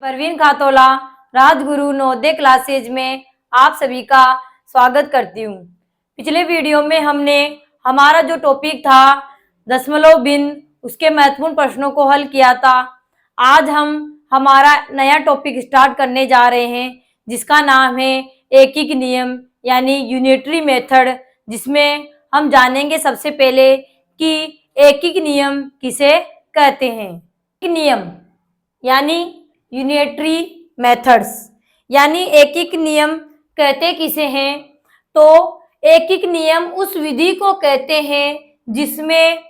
Parveen खातोला Rajguru Navodaya classes में आप सभी का स्वागत करती हूँ। पिछले वीडियो में हमने हमारा जो टॉपिक था दशमलव बिंदु, उसके महत्वपूर्ण प्रश्नों को हल किया था। आज हम हमारा नया टॉपिक स्टार्ट करने जा रहे हैं जिसका नाम है एकीक नियम यानी यूनिटरी मेथड, जिसमें हम जानेंगे सबसे पहले कि एकीक नियम किसे कहते हैं। एकीक नियम यानी यूनिटरी मेथड्स यानी एकीक नियम कहते किसे हैं? तो एकीक नियम उस विधि को कहते हैं जिसमें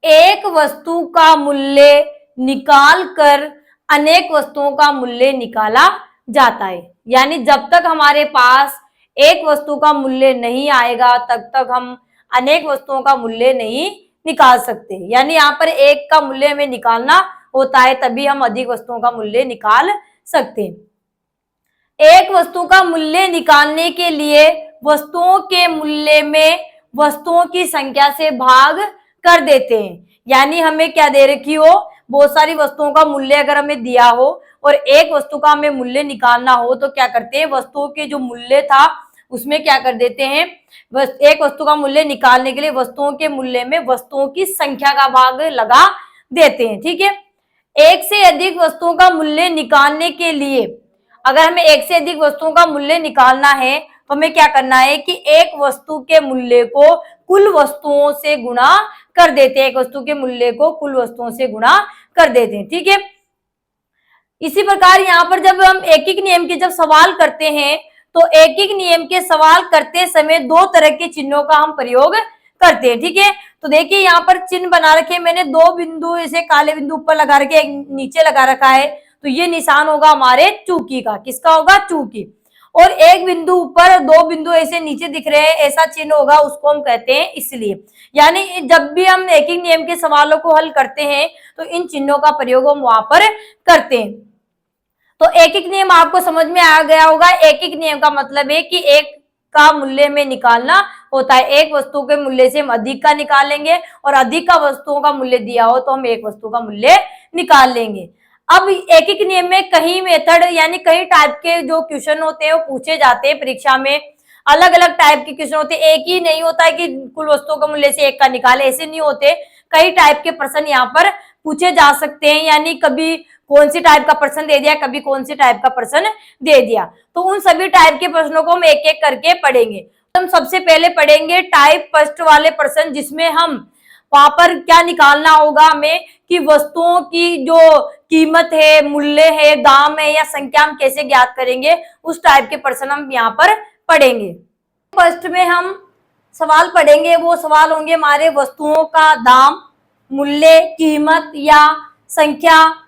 एक वस्तु का मूल्य निकाल कर अनेक वस्तुओं का मूल्य निकाला जाता है। यानी जब तक हमारे पास एक वस्तु का मूल्य नहीं आएगा तब तक हम अनेक वस्तुओं का मूल्य नहीं निकाल सकते। यानी यहाँ पर एक का मूल्य हमें निकालना होता है तभी हम अधिक वस्तुओं का मूल्य निकाल सकते हैं। एक वस्तु का मूल्य निकालने के लिए वस्तुओं के मूल्य में वस्तुओं की संख्या से भाग कर देते हैं। यानी हमें क्या दे रखी हो, बहुत सारी वस्तुओं का मूल्य अगर हमें दिया हो और एक वस्तु का हमें मूल्य निकालना हो तो क्या करते हैं, वस्तुओं के जो मूल्य था उसमें क्या कर देते हैं, एक वस्तु का मूल्य निकालने के लिए वस्तुओं के मूल्य में वस्तुओं की संख्या का भाग लगा देते हैं। ठीक है, एक से अधिक वस्तुओं का मूल्य निकालने के लिए अगर हमें एक से अधिक वस्तुओं का मूल्य निकालना है तो हमें क्या करना है कि एक वस्तु के मूल्य को कुल वस्तुओं से गुणा कर देते हैं। एक वस्तु के मूल्य को कुल वस्तुओं से गुणा कर देते हैं। ठीक है, इसी प्रकार यहाँ पर जब हम एकीक नियम के जब सवाल करते हैं तो एकीक नियम के सवाल करते समय दो तरह के चिन्हों का हम प्रयोग करते हैं। ठीक है, तो देखिए यहाँ पर चिन्ह बना रखे, मैंने दो बिंदु ऐसे काले बिंदु ऊपर लगा रखे, एक नीचे लगा रखा है, तो ये निशान होगा हमारे चूकी का। किसका होगा? चूकी। और एक बिंदु ऊपर दो बिंदु ऐसे नीचे दिख रहे हैं, ऐसा चिन्ह होगा, उसको हम कहते हैं इसलिए। यानी जब भी हम एकीक नियम के सवालों को हल करते हैं तो इन चिन्हों का प्रयोग हम वहां पर करते हैं। तो एकीक नियम आपको समझ में आ गया होगा। एकीक नियम का मतलब है कि एक का मूल्य में निकालना होता है, एक वस्तु के मूल्य से हम अधिक का निकालेंगे और अधिक का वस्तुओं का मूल्य दिया हो तो हम एक वस्तु का मूल्य निकाल लेंगे। अब एकीक नियम में कई मेथड यानी कई टाइप के जो क्वेश्चन होते हैं वो पूछे जाते हैं परीक्षा में। अलग अलग टाइप के क्वेश्चन होते हैं, एक ही नहीं होता है कि कुल वस्तुओं के मूल्य से एक का निकाले, ऐसे नहीं होते। कई टाइप के प्रश्न यहाँ पर पूछे जा सकते हैं। यानी कभी कौन सी टाइप का प्रश्न दे दिया, कभी कौन सी टाइप का प्रश्न दे दिया, तो उन सभी टाइप के प्रश्नों को हम एक एक करके पढ़ेंगे। हम सबसे पहले पढ़ेंगे टाइप फर्स्ट वाले प्रश्न, जिसमें हम वहां पर क्या निकालना होगा हमें कि वस्तुओं की जो कीमत है, मूल्य है, दाम है या संख्या हम कैसे ज्ञात करेंगे, उस टाइप के प्रश्न हम यहाँ पर पढ़ेंगे। फर्स्ट में हम सवाल पढ़ेंगे, वो सवाल होंगे हमारे वस्तुओं का दाम, मूल्य, कीमत या संख्या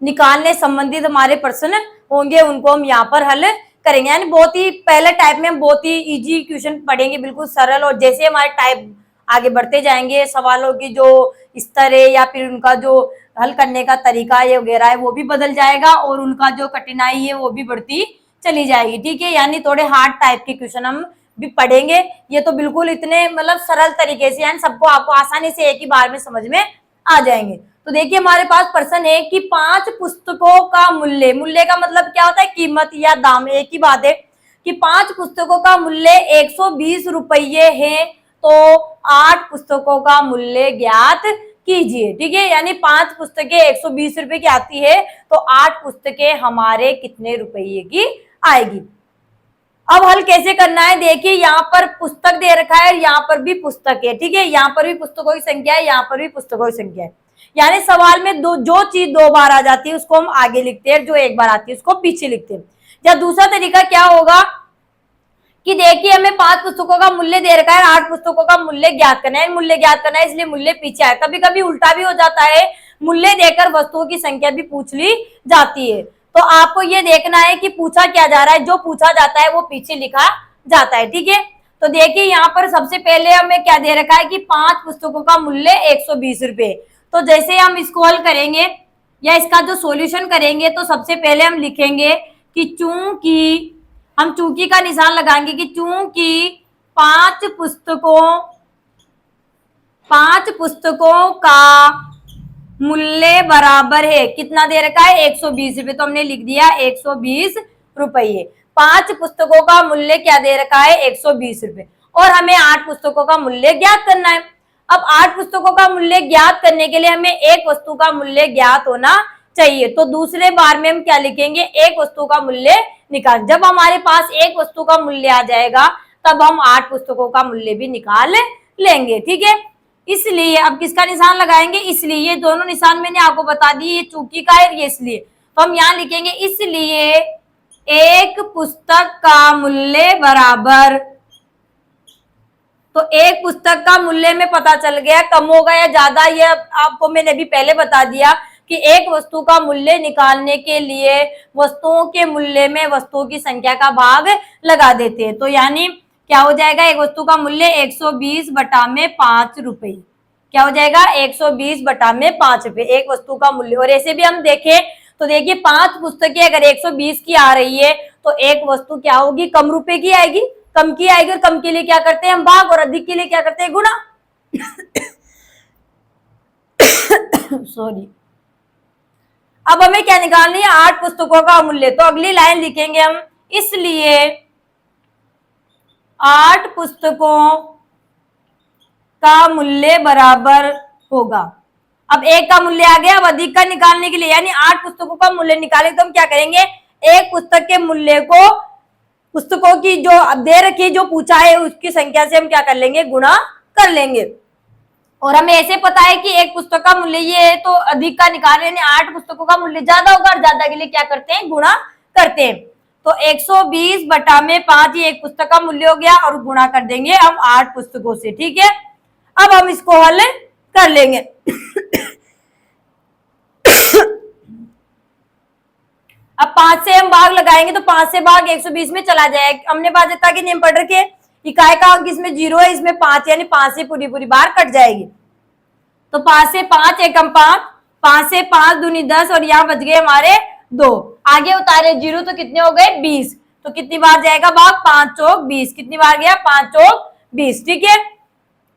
निकालने संबंधित हमारे प्रश्न होंगे, उनको हम यहाँ पर हल करेंगे। यानी बहुत ही पहले टाइप में हम बहुत ही इजी क्वेश्चन पढ़ेंगे, बिल्कुल सरल, और जैसे हमारे टाइप आगे बढ़ते जाएंगे सवालों की जो स्तर है या फिर उनका जो हल करने का तरीका है वगैरह है वो भी बदल जाएगा और उनका जो कठिनाई है वो भी बढ़ती चली जाएगी। ठीक है, यानी थोड़े हार्ड टाइप के क्वेश्चन हम भी पढ़ेंगे। ये तो बिल्कुल इतने मतलब सरल तरीके से यानी सबको आपको आसानी से एक ही बार में समझ में आ जाएंगे। तो देखिए हमारे पास प्रश्न है कि 5 पुस्तकों का मूल्य, मूल्य का मतलब क्या होता है, कीमत या दाम, एक ही बात है कि 5 पुस्तकों का मूल्य 120 रुपये है तो 8 पुस्तकों का मूल्य ज्ञात कीजिए। ठीक है, यानी 5 पुस्तकें 120 रुपए की आती है तो 8 पुस्तकें हमारे कितने रुपये की आएगी। अब हल कैसे करना है, देखिए यहाँ पर पुस्तक दे रखा है, यहाँ पर भी पुस्तक है। ठीक है, यहाँ पर भी पुस्तकों की संख्या है, यहाँ पर भी पुस्तकों की संख्या है। यानी सवाल में जो चीज 2 बार आ जाती है उसको हम आगे लिखते हैं, जो 1 बार आती है उसको पीछे लिखते हैं। या दूसरा तरीका क्या होगा कि देखिए हमें 5 पुस्तकों का मूल्य दे रखा है, 8 पुस्तकों का मूल्य ज्ञात करना है, मूल्य ज्ञात करना है इसलिए मूल्य पीछे आए। कभी कभी उल्टा भी हो जाता है, मूल्य देकर वस्तुओं की संख्या भी पूछ ली जाती है। तो आपको ये देखना है कि पूछा क्या जा रहा है, जो पूछा जाता है वो पीछे लिखा जाता है। ठीक है, तो देखिए यहाँ पर सबसे पहले हमें क्या दे रखा है कि 5 पुस्तकों का मूल्य 120 रुपए। तो जैसे हम इसको हल करेंगे या इसका जो सॉल्यूशन करेंगे तो सबसे पहले हम लिखेंगे कि चूंकि हम चूंकि का निशान लगाएंगे कि चूंकि 5 पुस्तकों का मूल्य बराबर है, कितना दे रखा है 120 रुपए, तो हमने लिख दिया 120 रुपये। 5 पुस्तकों का मूल्य क्या दे रखा है 120 रुपए, और हमें 8 पुस्तकों का मूल्य ज्ञात करना है। अब 8 पुस्तकों का मूल्य ज्ञात करने के लिए हमें एक वस्तु का मूल्य ज्ञात होना चाहिए, तो दूसरे बार में हम क्या लिखेंगे, एक वस्तु का मूल्य निकाल। जब हमारे पास एक वस्तु का मूल्य आ जाएगा तब हम 8 पुस्तकों का मूल्य भी निकाल लेंगे, ठीक है। इसलिए अब किसका निशान लगाएंगे, इसलिए ये दोनों निशान मैंने आपको बता दिए, ये चूंकि का है, ये इसलिए, तो हम यहाँ लिखेंगे इसलिए एक पुस्तक का मूल्य बराबर, तो एक पुस्तक का मूल्य में पता चल गया कम होगा या ज्यादा, ये आपको मैंने अभी पहले बता दिया कि एक वस्तु का मूल्य निकालने के लिए वस्तुओं के मूल्य में वस्तुओं की संख्या का भाग लगा देते हैं। तो यानी क्या हो जाएगा, एक वस्तु का मूल्य 120 बटा में 5 रुपए, क्या हो जाएगा 120 बटा में 5 रुपए एक वस्तु का मूल्य। और ऐसे भी हम देखें तो देखिए 5 पुस्तकें अगर 120 की आ रही है तो एक वस्तु क्या होगी, कम रुपए की आएगी, कम की आएगी, और कम के लिए क्या करते हैं हम भाग, और अधिक के लिए क्या करते हैं गुणा। सॉरी। अब हमें क्या निकालनी है, 8 पुस्तकों का मूल्य, तो अगली लाइन लिखेंगे हम, इसलिए 8 पुस्तकों का मूल्य बराबर होगा। अब एक का मूल्य आ गया, अब अधिक का निकालने के लिए यानी 8 पुस्तकों का मूल्य निकाले तो हम क्या करेंगे, एक पुस्तक के मूल्य को पुस्तकों की जो दे रखी जो पूछा है उसकी संख्या से हम क्या कर लेंगे, गुणा कर लेंगे। और हमें ऐसे पता है कि एक पुस्तक का मूल्य ये है, तो अधिक का निकाल रहे हैं 8 पुस्तकों का मूल्य ज्यादा होगा, और ज्यादा के लिए क्या करते हैं, गुणा करते हैं। तो 120 बटा में 5 ये एक पुस्तक का मूल्य हो गया, और गुणा कर देंगे हम 8 पुस्तकों से, ठीक है। अब हम इसको हल कर लेंगे। अब 5 से हम भाग लगाएंगे तो 5 से भाग 120 में चला जाएगा। हमने भाजकता के नियम पढ़ रखे, इकाई का अंक इसमें 0 है, इसमें 5 यानी 5 से पूरी पूरी बार कट जाएगी। तो 5 से 5 एकम 5, 5 से 5 दूनी 10, और यहाँ बच गए हमारे 2, आगे उतारे 0 तो कितने हो गए 20, तो कितनी बार जाएगा भाग, 5 चौक 20, कितनी बार गया 5 चौक 20, ठीक है।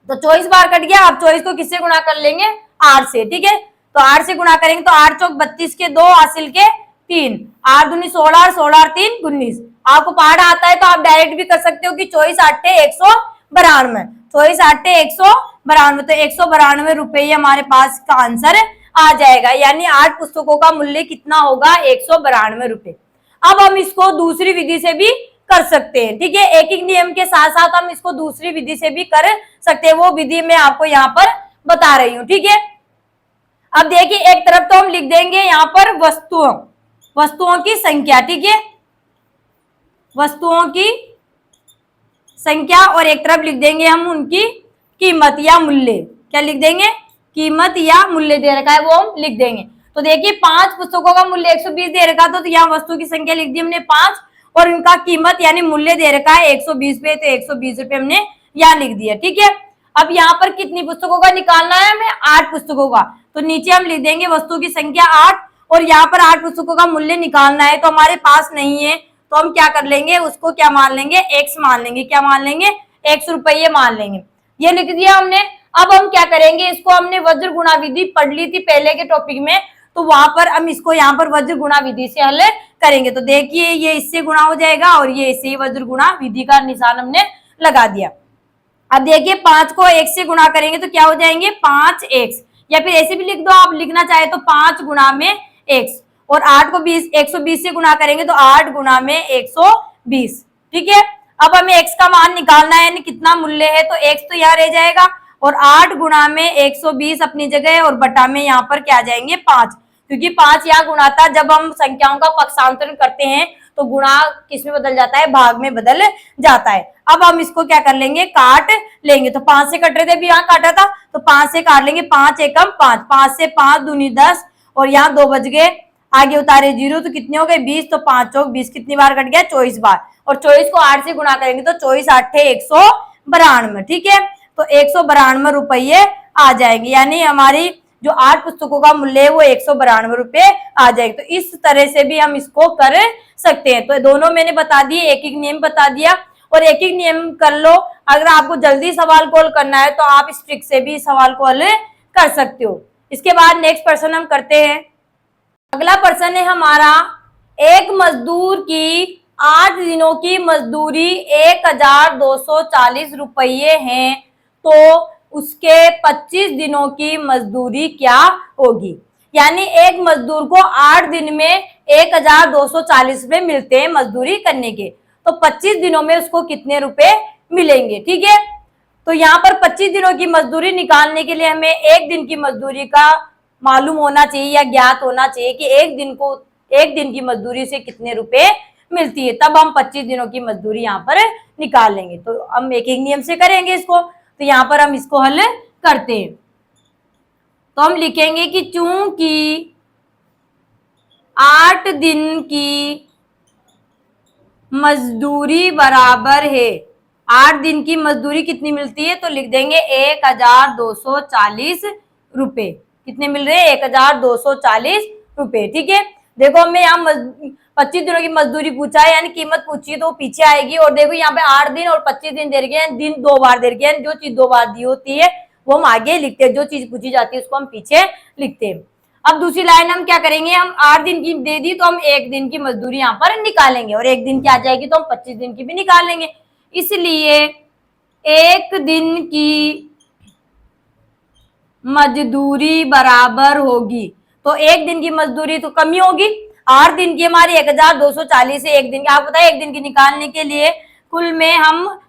तो 24 बार कट गया। अब 24 को किससे गुणा कर लेंगे, 8 से, ठीक है। तो 8 से गुणा करेंगे तो 8 चौक 32 के 2 हासिल के 3, 8 दूनी 16 और 16 और 3 19। आपको पहाड़ आता है तो आप डायरेक्ट भी कर सकते हो कि 24 8 192, 24 8 192, तो 192 रुपये हमारे पास का आंसर आ जाएगा, यानी 8 पुस्तकों का मूल्य कितना होगा 192 रुपये। अब हम इसको दूसरी विधि से भी कर सकते हैं, ठीक है। एक एक नियम के साथ साथ हम इसको दूसरी विधि से भी कर सकते हैं, वो विधि मैं आपको यहाँ पर बता रही हूँ, ठीक है। अब देखिए एक तरफ तो हम लिख देंगे यहाँ पर वस्तुओं की संख्या, ठीक है, वस्तुओं की संख्या, और एक तरफ लिख देंगे हम उनकी कीमत या मूल्य, क्या लिख देंगे, कीमत या मूल्य दे रखा है वो हम लिख देंगे। तो देखिए 5 पुस्तकों का मूल्य 120 दे रखा था, तो यहाँ वस्तु की संख्या लिख दी हमने 5, और इनका कीमत यानी मूल्य दे रखा है 120 पे, तो 120 रुपये हमने यहाँ लिख दिया, ठीक है। अब यहाँ पर कितनी पुस्तकों का निकालना है हमें, 8 पुस्तकों का, तो नीचे हम लिख देंगे वस्तु की संख्या 8, और यहाँ पर 8 पुस्तकों का मूल्य निकालना है, तो हमारे पास नहीं है, तो हम क्या कर लेंगे, उसको क्या मान लेंगे, एक्स मान लेंगे, क्या मान लेंगे, 100 रुपये मान लेंगे, ये लिख दिया हमने। अब हम क्या करेंगे, इसको हमने वज्र गुणा विधि पढ़ ली थी पहले के टॉपिक में, तो वहां पर हम इसको यहाँ पर वज्र गुणा विधि से हल करेंगे। तो देखिए ये इससे गुणा हो जाएगा, और ये इससे वज्र गुणा विधि का निशान हमने लगा दिया। अब देखिए 5 को 1 से गुणा करेंगे तो क्या हो जाएंगे 5x, या फिर ऐसे भी लिख दो, आप लिखना चाहे तो 5 गुणा में x, और 8 को 120 से गुणा करेंगे तो 8 गुणा में 120, ठीक है। अब हमें x का मान निकालना है, यानी कितना मूल्य है, तो x तो यहाँ रह जाएगा, और 8 गुणा में 120 अपनी जगह, और बटा में यहाँ पर क्या जाएंगे 5, क्योंकि 5 यहाँ गुणा था। जब हम संख्याओं का पक्षांतरण करते हैं तो गुणा किस में बदल जाता है, भाग में बदल जाता है। अब हम इसको क्या कर लेंगे, काट लेंगे, तो 5 से कट रहे थे, अभी यहाँ काटा था, तो 5 से काट लेंगे, 5 एकम 5, 5 से 5 दूनी 10, और यहाँ 2 बच गए, आगे उतारे 0, तो कितने हो गए 20, तो 5 चौक 20, कितनी बार कट गया 24 बार, और 24 को 8 से गुणा करेंगे तो 24 8 192, ठीक है। तो 192 रुपये आ जाएंगे, यानी हमारी जो 8 पुस्तकों का मूल्य है वो 192 रुपये आ जाएगा। तो इस तरह से भी हम इसको कर सकते हैं। तो दोनों मैंने बता दिए, एक एक नियम बता दिया, और एक एक नियम कर लो। अगर आपको जल्दी सवाल को हल करना है तो आप इस ट्रिक से भी सवाल को हल कर सकते हो। इसके बाद नेक्स्ट प्रश्न हम करते हैं। अगला प्रश्न है हमारा, एक मजदूर की 8 दिनों की मजदूरी 1240 रुपये है, तो उसके 25 दिनों की मजदूरी क्या होगी। यानी एक मजदूर को 8 दिन में 1240 रुपये मिलते हैं मजदूरी करने के, तो 25 दिनों में उसको कितने रुपए मिलेंगे। ठीक है, तो यहाँ पर 25 दिनों की मजदूरी निकालने के लिए हमें एक दिन की मजदूरी का मालूम होना चाहिए या ज्ञात होना चाहिए कि एक दिन की मजदूरी से कितने रुपए मिलती है, तब हम 25 दिनों की मजदूरी यहाँ पर निकाल लेंगे। तो हम एक एक नियम से करेंगे इसको, तो यहाँ पर हम इसको हल करते हैं। तो हम लिखेंगे कि चूंकि 8 दिन की मजदूरी बराबर है, 8 दिन की मजदूरी कितनी मिलती है, तो लिख देंगे 1240 रुपए। कितने मिल रहे हैं, 1240 रुपए। ठीक है, देखो हमें यहाँ 25 दिनों की मजदूरी पूछा है, यानी कीमत पूछी है, तो पीछे आएगी। और देखो यहाँ पे 8 दिन और 25 दिन दे रखे हैं, दिन 2 बार दे रखे हैं। जो चीज 2 बार दी होती है वो हम आगे लिखते हैं, जो चीज पूछी जाती है उसको हम पीछे लिखते हैं। अब दूसरी लाइन हम क्या करेंगे, हम 8 दिन की दे दी तो हम एक दिन की मजदूरी यहाँ पर निकालेंगे, और एक दिन की आ जाएगी तो हम 25 दिन की भी निकाल लेंगे। इसलिए एक दिन की मजदूरी बराबर होगी, तो एक दिन की मजदूरी तो कमी होगी। 8 दिन की हमारी 1240 है, एक दिन की। आपको पता है एक दिन की निकालने के लिए कुल में हम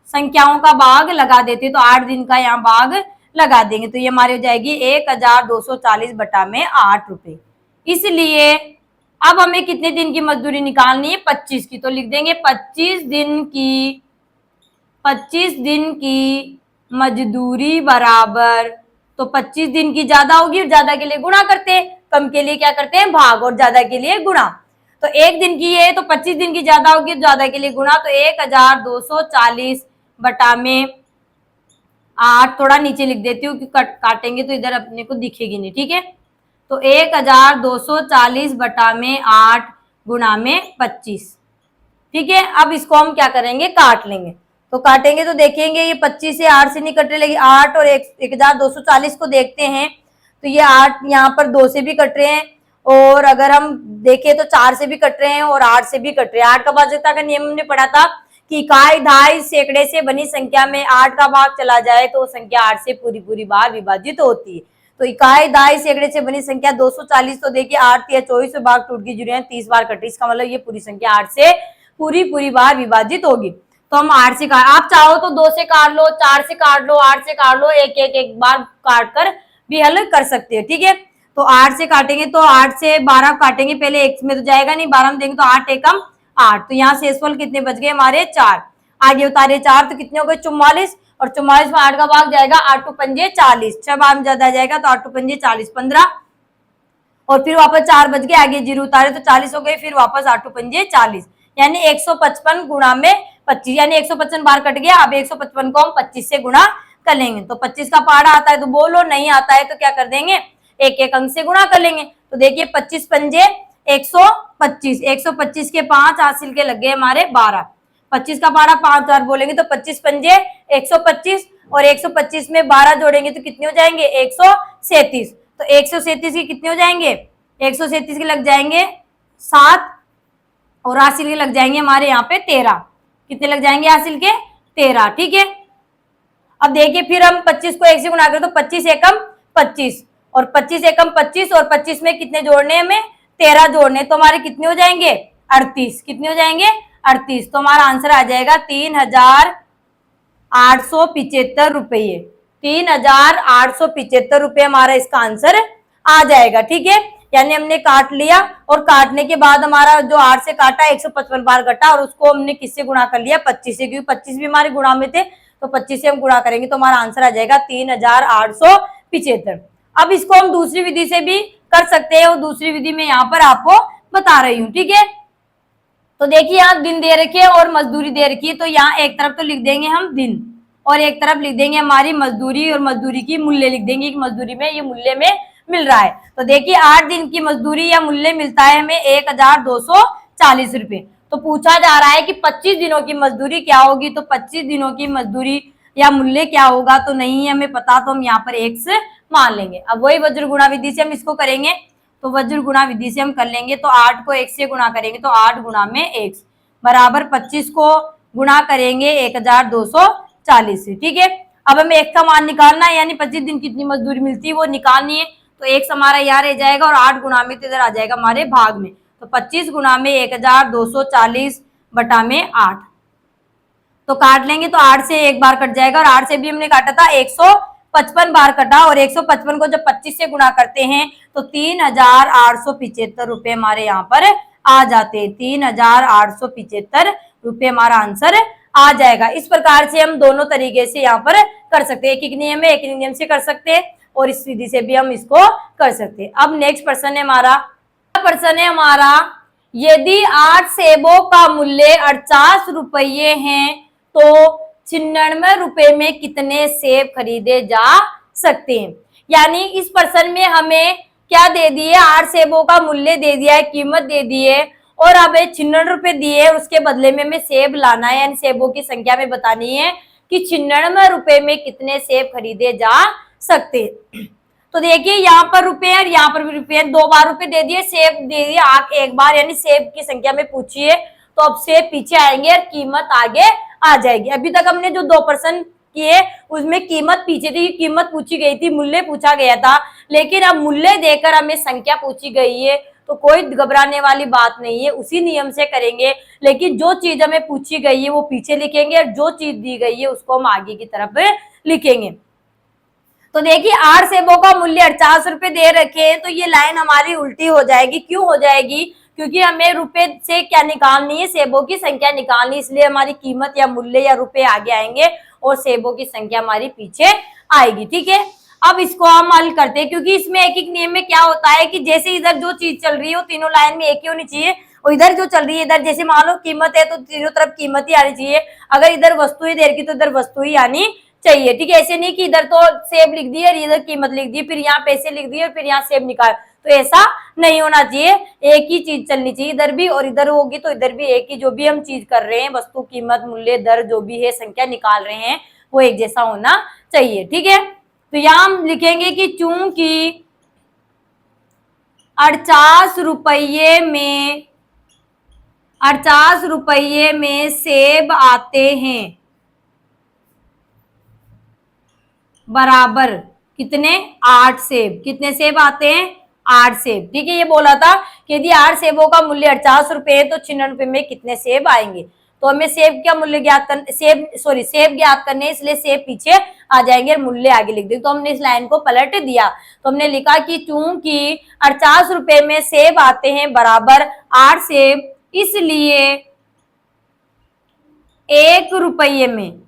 संख्याओं का भाग लगा देते, तो 8 दिन का यहाँ भाग लगा देंगे, तो ये हमारी हो जाएगी 1240 बटा में 8 रुपए। इसलिए अब हमें कितने दिन की मजदूरी निकालनी है, 25 की, तो लिख देंगे 25 दिन की मजदूरी बराबर, तो 25 दिन की ज्यादा होगी और ज्यादा के लिए गुणा करते हैं, कम के लिए क्या करते हैं भाग, और ज्यादा के लिए गुणा। तो एक दिन की है तो 25 दिन की ज्यादा होगी, ज्यादा के लिए गुणा, तो 1240 बटा में 8, थोड़ा नीचे लिख देती हूँ क्योंकि काटेंगे तो इधर अपने को दिखेगी नहीं। ठीक है, तो 1240 बटा में 8 गुणा में 25। ठीक है, अब इसको हम क्या करेंगे, काट लेंगे। तो काटेंगे तो देखेंगे ये 25 से 8 से नहीं कटने लगी, 8 और 1240 को देखते हैं तो ये 8 यहाँ पर 2 से भी कट रहे हैं, और अगर हम देखें तो 4 से भी कट रहे हैं और 8 से भी कट रहे हैं। 8 का भाज्यता का नियम हमने पढ़ा था कि इकाई ढाई सैकड़े से बनी संख्या में 8 का भाग चला जाए तो संख्या 8 से पूरी बार विभाजित होती है। तो इकाई ढाई सैकड़े से बनी संख्या 240, तो देखिए 8 या 24 से भाग टूट गई, जुड़े 30 बार कटी, इसका मतलब ये पूरी संख्या 8 से पूरी बार विभाजित होगी। तो हम 8 से काट, आप चाहो तो 2 से काट लो, 4 से काट लो, 8 से काट लो, एक बार काट कर भी हल कर सकते हो। ठीक है, तो 8 से काटेंगे तो 8 से 12 काटेंगे, पहले एक में तो जाएगा नहीं, 12 में देंगे तो 8 एकम 8, तो यहाँ शेषफल कितने बच गए हमारे 4, आगे उतारे 4 तो कितने हो गए 44, और 44 में 8 का भाग जाएगा, 8 टू पंजे 40, 6 बार में ज्यादा जाएगा तो 8 टू पंजे 40, 15, और फिर वापस 4 बच गए, आगे 0 उतारे तो 40 हो गए, फिर वापस 8 टू पंजे 40, यानी 155 गुणा में 25, यानी 155 बार कट गया। अब 155 को हम 25 से गुणा कर लेंगे, तो 25 का पहाड़ा आता है तो बोलो, नहीं आता है तो क्या कर देंगे, एक अंक से गुणा कर लेंगे। तो देखिए 25 पंजे 125, 125 के 5 हासिल के लग गए हमारे 12, 25 का पहाड़ा 5 बार बोलेंगे तो 25 पंजे 125, और 125 में 12 जोड़ेंगे तो कितने हो जाएंगे 137, तो 137 के कितने हो जाएंगे, 137 के लग जाएंगे 7, और हासिल के लग जाएंगे हमारे यहाँ पे 13, कितने लग जाएंगे हासिल के 13। ठीक है, अब देखिए फिर हम 25 को 1 से गुणा करें तो 25 एकम 25, और 25 एकम 25, और 25 में कितने जोड़ने हमें 13 जोड़ने, तो हमारे कितने हो जाएंगे 38, कितने हो जाएंगे 38, तो हमारा आंसर आ जाएगा 3875 रुपये, 3875 रुपये हमारा इसका आंसर आ जाएगा। ठीक है, यानी हमने काट लिया, और काटने के बाद हमारा जो 8 से काटा 155 बार कटा, और उसको हमने किससे गुणा कर लिया 25 से, क्योंकि 25 भी हमारे गुणा में थे, तो 25 से हम गुणा करेंगे तो हमारा आंसर आ जाएगा 3875। अब इसको हम दूसरी विधि से भी कर सकते हैं, और दूसरी विधि में यहाँ पर आपको बता रही हूँ। ठीक है, तो देखिए यहाँ दिन दे रखी है और मजदूरी दे रखी है, तो यहाँ एक तरफ तो लिख देंगे हम दिन, और एक तरफ लिख देंगे हमारी मजदूरी, और मजदूरी की मूल्य लिख देंगे कि मजदूरी में ये मूल्य में मिल रहा है। तो देखिए 8 दिन की मजदूरी या मूल्य मिलता है हमें 1240 रुपए। तो पूछा जा रहा है कि 25 दिनों की मजदूरी क्या होगी, तो 25 दिनों की मजदूरी या मूल्य क्या होगा, तो नहीं हमें पता, तो हम यहाँ पर एक्स मान लेंगे। अब वही वज्र गुणा विधि से हम इसको करेंगे, तो वज्र गुणा विधि से हम कर लेंगे। तो 8 को 1 से गुणा करेंगे तो 8 गुणा में 1 बराबर 25 को गुणा करेंगे 1240 से। ठीक है, अब हमें एक का मान निकालना है, यानी 25 दिन कितनी मजदूरी मिलती है वो निकालनी है। तो एक हमारा यहाँ रह जाएगा और 8 गुणा में तो इधर आ जाएगा हमारे भाग में। तो 25 गुणा में 1240 बटा में 8, तो काट लेंगे तो 8 से एक बार कट जाएगा और 8 से भी हमने काटा था 155 बार कटा, और 155 को जब 25 से गुणा करते हैं तो 3875 रुपए हमारे यहाँ पर आ जाते हैं। 3875 रुपए हमारा आंसर आ जाएगा। इस प्रकार से हम दोनों तरीके से यहाँ पर कर सकते हैं, एक एक नियम है, एक नियम से कर सकते हैं और इस विधि से भी हम इसको कर सकते हैं। अब नेक्स्ट प्रश्न है हमारा, यदि 8 सेबों का मूल्य 48 रुपये है तो 96 रुपए में कितने सेब खरीदे जा सकते हैं। यानी इस प्रश्न में हमें क्या दे दिए, 8 सेबों का मूल्य दे दिया है, कीमत दे दी है और हमें 96 रुपए दिए है, उसके बदले में हमें सेब लाना है, यानी सेबों की संख्या में बतानी है कि 96 रुपए में कितने सेब खरीदे जा सकते हैं। तो देखिए यहाँ पर रुपए और यहाँ पर भी रुपए, 2 बार रुपए दे दिए, सेब दे दिए आप एक बार, यानी सेब की संख्या में पूछिए तो अब सेब पीछे आएंगे और कीमत आगे आ जाएगी। अभी तक हमने जो 2 प्रश्न किए उसमें कीमत पीछे थी, कीमत पूछी गई थी, मूल्य पूछा गया था, लेकिन अब मूल्य देकर हमें संख्या पूछी गई है तो कोई घबराने वाली बात नहीं है, उसी नियम से करेंगे। लेकिन जो चीज हमें पूछी गई है वो पीछे लिखेंगे और जो चीज दी गई है उसको हम आगे की तरफ लिखेंगे। तो देखिए 8 सेबों का मूल्य 48 रुपए दे रखे हैं, तो ये लाइन हमारी उल्टी हो जाएगी। क्यों हो जाएगी? क्योंकि हमें रुपए से क्या निकालनी है, सेबों की संख्या निकालनी, इसलिए हमारी कीमत या मूल्य या रुपए आगे आएंगे और सेबों की संख्या हमारी पीछे आएगी। ठीक है, अब इसको हम हल करते हैं, क्योंकि इसमें एक एक नियम में क्या होता है कि जैसे इधर जो चीज चल रही है वो तीनों लाइन में एक ही होनी चाहिए, और इधर जो चल रही है, इधर जैसे मान लो कीमत है तो तीनों तरफ कीमत ही आनी चाहिए, अगर इधर वस्तु ही दे रखी तो इधर वस्तु ही आनी चाहिए। ठीक है, ऐसे नहीं कि इधर तो सेब लिख दिए और इधर कीमत लिख दी, फिर यहाँ पैसे लिख दिए और फिर यहाँ सेब निकाल, तो ऐसा नहीं होना चाहिए। एक ही चीज चलनी चाहिए, इधर भी और इधर होगी तो इधर भी एक ही, जो भी हम चीज कर रहे हैं, वस्तु, कीमत, मूल्य, दर, जो भी है, संख्या निकाल रहे हैं, वो एक जैसा होना चाहिए। ठीक है, तो यहाँ हम लिखेंगे कि चूंकि 48 रुपये में सेब आते हैं बराबर कितने, 8 सेब। कितने सेब आते हैं? 8 सेब। ठीक है, ये बोला था कि यदि 8 सेबों का मूल्य 48 रुपए है तो 96 रुपए में कितने सेब आएंगे। तो हमें सेब का मूल्य ज्ञात करने, सेब ज्ञात करने, इसलिए सेब पीछे आ जाएंगे और मूल्य आगे लिख देंगे। तो हमने इस लाइन को पलट दिया, तो हमने लिखा कि चूंकि 48 रुपए में सेब आते हैं बराबर 8 सेब, इसलिए 1 रुपये में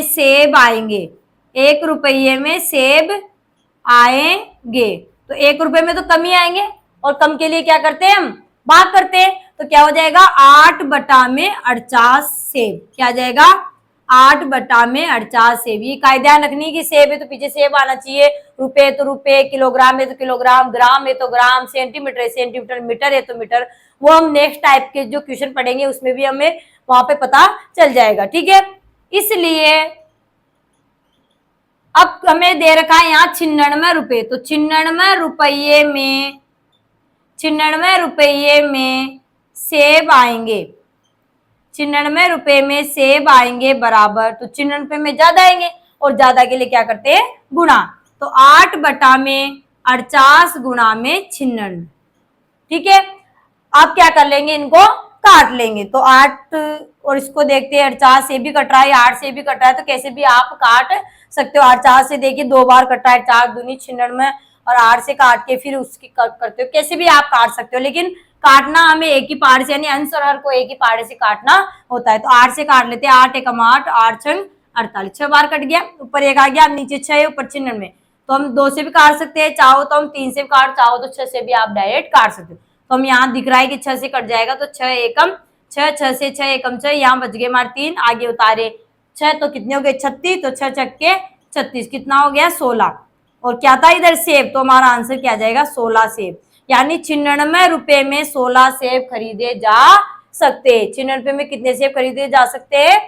सेब आएंगे, 1 रुपये में सेब आएंगे। तो 1 रुपये में तो कम ही आएंगे, और कम के लिए क्या करते हैं, हम भाग करते हैं। तो क्या हो जाएगा, 8 बटा में 48 सेब। क्या आ जाएगा, 8 बटा में 48 सेब। ये कायदा रखनी कि सेब है तो पीछे सेब आना चाहिए, रुपए है तो रुपए, किलोग्राम है तो किलोग्राम, ग्राम है तो ग्राम, सेंटीमीटर है सेंटीमीटर, मीटर है तो मीटर। वो हम नेक्स्ट टाइप के जो क्वेश्चन पढ़ेंगे उसमें भी हमें वहां पे पता चल जाएगा। ठीक है, इसलिए अब हमें दे रखा है यहाँ 96 रुपए, तो 96 रुपये में सेब आएंगे, 96 रुपए में सेब आएंगे बराबर, तो 96 रुपए में ज्यादा आएंगे और ज्यादा के लिए क्या करते हैं, गुणा। तो 8 बटा में 48 गुणा में 96। ठीक है, आप क्या कर लेंगे, इनको काट लेंगे। तो 8 और इसको देखते हैं, 48 से भी कट रहा है, 8 से भी कट रहा है, तो कैसे भी आप काट सकते हो। 48 से देखिए 2 बार कटा है, 4 दूनी 96, और 8 से काट के फिर उसकी करते हो, कैसे भी आप काट सकते हो, लेकिन काटना हमें एक ही पार्ट से, यानी अंश और हर को एक ही पार्ट से काटना होता है। तो 8 से काट लेते हैं, 8 एकम 8, 8 छंग 48, 6 बार कट गया, ऊपर 1 आ गया, नीचे 6 है, ऊपर 96। तो हम 2 से भी काट सकते हैं, चाहो तो हम 3 से काट, चाहो तो 6 से भी आप डायरेक्ट काट सकते हो। तो हम यहाँ दिख रहा है कि 6 से कट जाएगा, तो 6 एकम 6, 6 से 6 एकम 6, यहाँ बच गए हमारे 3, आगे उतारे 6, तो कितने हो गए 36, तो 6 छक्के 36, कितना हो गया 16। और क्या था इधर सेब, तो हमारा आंसर क्या जाएगा 16 सेब, यानी 96 रुपए में 16 सेब खरीदे जा सकते हैं। 96 रुपए में कितने सेब खरीदे जा सकते हैं,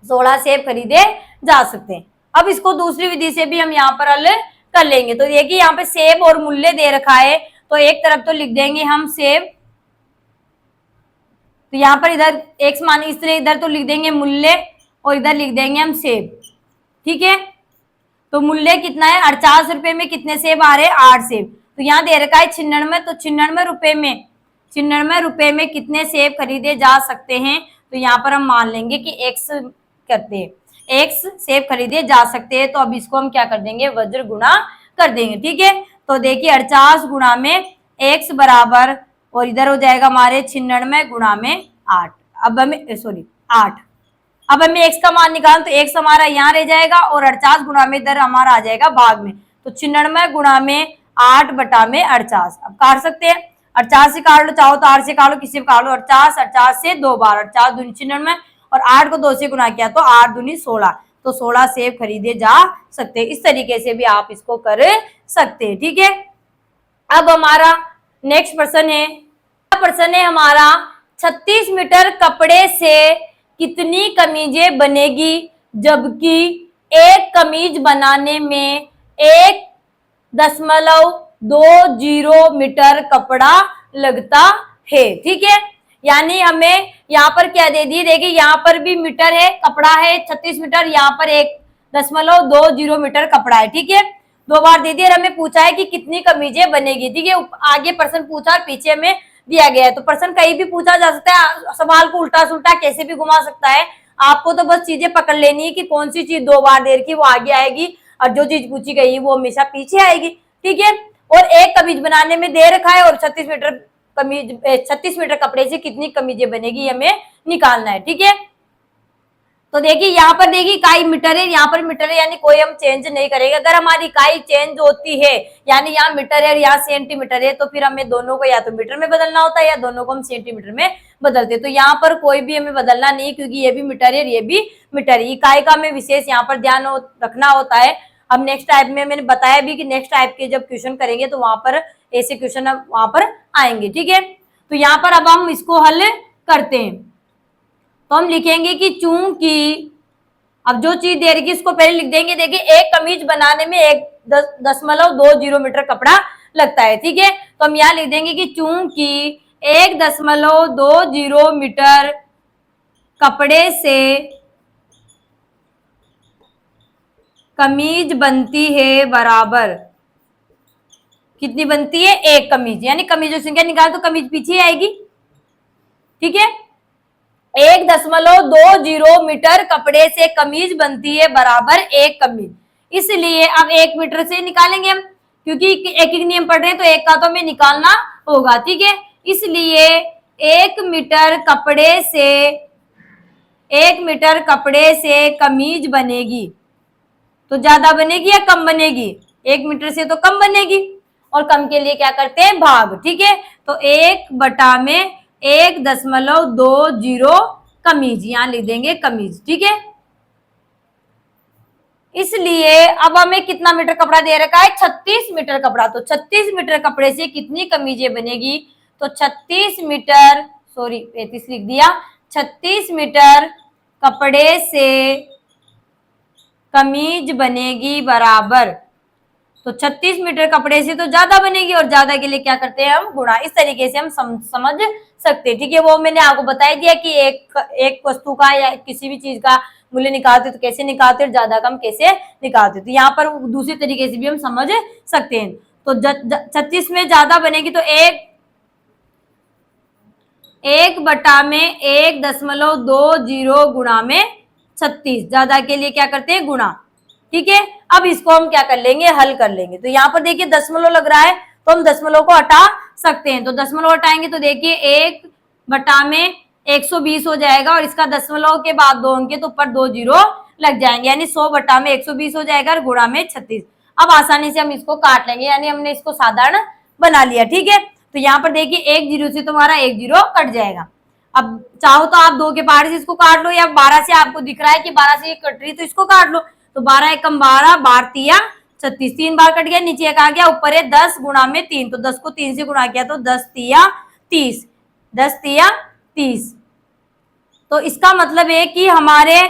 16 सेब खरीदे जा सकते हैं। अब इसको दूसरी विधि से भी हम यहाँ पर हल कर लेंगे। तो देखिए यहाँ पे सेब और मूल्य दे रखा है, तो एक तरफ तो लिख देंगे हम सेब, तो यहाँ पर इधर एक्स मान इस तरह इधर तो लिख देंगे मूल्य और इधर लिख देंगे हम सेब। ठीक है, तो मूल्य कितना है 48 रुपए में कितने सेब आ रहे हैं 8 सेब। तो यहाँ दे रखा है 96, तो 96 रुपए में कितने सेब खरीदे जा सकते हैं। तो यहाँ पर हम मान लेंगे कि एक्स करते हैं, एक्स सेब खरीदे जा सकते हैं। तो अब इसको हम क्या कर देंगे वज्र गुणा कर देंगे। ठीक है, तो देखिए 48 गुणा में एक्स बराबर और इधर हो जाएगा हमारे 96 गुणा में 8। अब हमें सॉरी 8, अब हमें एक्स का मान निकालना, तो एक्स हमारा यहाँ रह जाएगा और 48 गुणा में इधर हमारा आ जाएगा भाग में। तो 96 गुणा में 8 बटा में 48। अब काट सकते हैं, 48 से काट लो, चाहो तो 8 से काट लो, किसी से काट लो। 48 से 2 बार 48 दूनी 96 और 8 को 2 से गुणा किया तो 8 दूनी 16, तो 16 सेब खरीदे जा सकते हैं। इस तरीके से भी आप इसको कर सकते हैं। ठीक है, अब हमारा नेक्स्ट प्रश्न है हमारा 36 मीटर कपड़े से कितनी कमीजें बनेगी, जबकि एक कमीज बनाने में 1.20 मीटर कपड़ा लगता है। ठीक है, यानी हमें यहाँ पर क्या दे दी, देखिए यहाँ पर भी मीटर है, कपड़ा है 36 मीटर, यहाँ पर 1.20 मीटर कपड़ा है। ठीक है, 2 बार दे दिया और हमें पूछा है कि कितनी कमीजें बनेगी। ठीक है, आगे प्रश्न पूछा और पीछे में दिया गया है, तो प्रश्न कहीं भी पूछा जा सकता है, सवाल को उल्टा सुल्टा कैसे भी घुमा सकता है। आपको तो बस चीजें पकड़ लेनी है कि कौन सी चीज 2 बार दे रखी वो आगे आएगी और जो चीज पूछी गई वो हमेशा पीछे आएगी। ठीक है, और एक कमीज बनाने में दे रखा है और 36 मीटर कपड़े से कितनी कमीजें बनेगी हमें निकालना है। ठीक है, तो देखिए यहाँ पर देखिए इकाई मीटर है, यहाँ पर मीटर है, यानी कोई हम चेंज नहीं करेंगे। अगर हमारी इकाई चेंज होती है, यानी यहाँ मीटर है और यहाँ सेंटीमीटर है, तो फिर हमें दोनों को या तो मीटर में बदलना होता है या दोनों को हम सेंटीमीटर में बदलते हैं। तो यहाँ पर कोई भी हमें बदलना नहीं, क्योंकि ये भी मीटर है और ये भी मीटर है। इकाई का हमें विशेष यहाँ पर ध्यान रखना होता है। अब नेक्स्ट टाइप में मैंने बताया भी कि नेक्स्ट टाइप के जब क्वेश्चन करेंगे तो वहां पर ऐसे क्वेश्चन वहां पर आएंगे। ठीक है, तो यहाँ पर अब हम इसको हल करते हैं। तो हम लिखेंगे कि चूंकि अब जो चीज दे रही है इसको पहले लिख देंगे। देखिए एक कमीज बनाने में 1.20 मीटर कपड़ा लगता है। ठीक है, तो हम यहाँ लिख देंगे कि चूंकि 1.20 मीटर कपड़े से कमीज बनती है बराबर कितनी बनती है, एक कमीज, यानी कमीजों की संख्या निकाल तो कमीज पीछे आएगी। ठीक है, 1.20 मीटर कपड़े से कमीज बनती है बराबर एक कमीज। इसलिए अब 1 मीटर से निकालेंगे हम, क्योंकि एक एक नियम पढ़ रहे हैं तो एक का तो हमें निकालना होगा। ठीक है, इसलिए 1 मीटर कपड़े से कमीज बनेगी, तो ज्यादा बनेगी या कम बनेगी, 1 मीटर से तो कम बनेगी, और कम के लिए क्या करते हैं भाग। ठीक है, तो 1 बटा में 1.20 कमीज, यहां लिख देंगे कमीज। ठीक है, इसलिए अब हमें कितना मीटर कपड़ा दे रखा है 36 मीटर कपड़ा, तो 36 मीटर कपड़े से कितनी कमीजें बनेगी, तो 36 लिख दिया, 36 मीटर कपड़े से कमीज बनेगी बराबर, तो 36 मीटर कपड़े से तो ज्यादा बनेगी और ज्यादा के लिए क्या करते हैं हम गुणा। इस तरीके से हम समझ सकते हैं। ठीक है, वो मैंने आपको बता दिया कि एक वस्तु का या किसी भी चीज का मूल्य निकालते तो कैसे निकालते और ज्यादा कम कैसे निकालते, तो यहाँ पर दूसरी तरीके से भी हम समझ सकते हैं। तो 36 में ज्यादा बनेगी तो 1 बटा में 1.20 गुणा में 36, ज्यादा के लिए क्या करते हैं गुणा। ठीक है, अब इसको हम क्या कर लेंगे हल कर लेंगे। तो यहाँ पर देखिए दशमलव लग रहा है तो हम दशमलव को हटा सकते हैं, तो दशमलव हटाएंगे तो देखिए 1 बटा में 120 हो जाएगा और इसका दशमलव के बाद 2 अंक तो ऊपर 2 जीरो लग जाएंगे, यानी 100 बटा में 120 हो जाएगा और गुणा में 36। अब आसानी से हम इसको काट लेंगे, यानी हमने इसको साधारण बना लिया। ठीक है, तो यहाँ पर देखिए 1 जीरो से तुम्हारा 1 जीरो कट जाएगा। अब चाहो तो आप 2 के पार्ट से इसको काट लो, या 12 से आपको दिख रहा है कि 12 से ये कट रही तो इसको काट लो। तो 12 एकम 12, 12 तिया 36, 3 बार कट गया, नीचे एक आ गया, ऊपर है 10 गुणा में 3, तो 10 को 3 से गुणा किया तो 10 तिया 30, 10 तिया 30। तो इसका मतलब है कि हमारे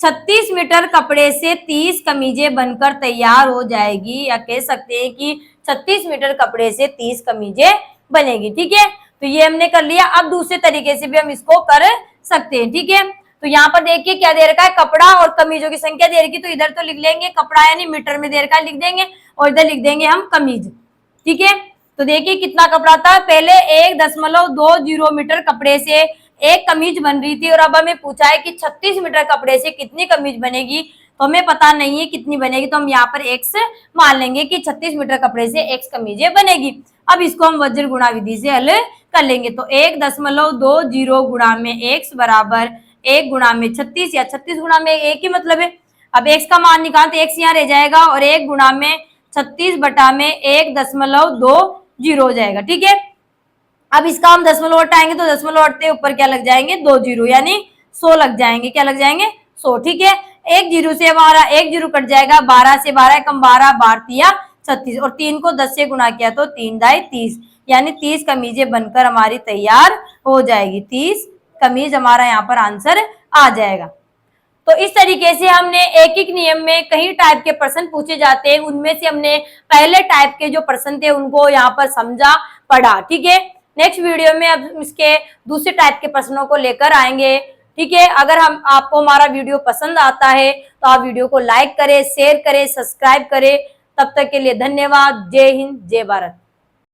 36 मीटर कपड़े से 30 कमीजें बनकर तैयार हो जाएगी, या कह सकते हैं कि 36 मीटर कपड़े से 30 कमीजें बनेगी। ठीक है, तो ये हमने कर लिया। अब दूसरे तरीके से भी हम इसको कर सकते हैं। ठीक है, तो यहाँ पर देखिए क्या दे रखा है, कपड़ा और कमीजों की संख्या दे रखी, तो इधर तो लिख लेंगे कपड़ा यानी मीटर में दे रखा है लिख देंगे, और इधर लिख देंगे हम कमीज। ठीक है, तो देखिए कितना कपड़ा था, पहले 1.20 मीटर कपड़े से एक कमीज बन रही थी, और अब हमें पूछा है कि 36 मीटर कपड़े से कितनी कमीज बनेगी, तो हमें पता नहीं है कितनी बनेगी, तो हम यहाँ पर x मान लेंगे कि 36 मीटर कपड़े से x कमीजें बनेगी। अब इसको हम वज्र गुणा विधि से हल कर लेंगे, तो 1.20 गुणा में x बराबर 1 गुणा में 36, या 36 गुणा में 1 ही मतलब है। अब x का मान निकाल तो x यहाँ रह जाएगा, और 1 गुणा में 36 बटा में 1.20 हो जाएगा। ठीक है, अब इसका हम दशमलव हटाएंगे, तो दशमलव हटते ऊपर क्या लग जाएंगे, 2 जीरो, यानी 100 लग जाएंगे। क्या लग जाएंगे, 100। ठीक है, एक जीरो से हमारा एक जीरो कट जाएगा, 12 से 12 कम 12, 12 36, और 3 को 10 से गुणा किया तो 3 दाई 30, यानी 30 कमीजें बनकर हमारी तैयार हो जाएगी। 30 कमीज हमारा यहाँ पर आंसर आ जाएगा। तो इस तरीके से हमने एक एक नियम में कई टाइप के प्रश्न पूछे जाते हैं, उनमें से हमने पहले टाइप के जो प्रश्न थे उनको यहाँ पर समझा पढ़ा। ठीक है, नेक्स्ट वीडियो में अब इसके दूसरे टाइप के प्रश्नों को लेकर आएंगे। ठीक है, अगर हम आपको हमारा वीडियो पसंद आता है तो आप वीडियो को लाइक करें, शेयर करें, सब्सक्राइब करें। तब तक के लिए धन्यवाद। जय हिंद, जय भारत।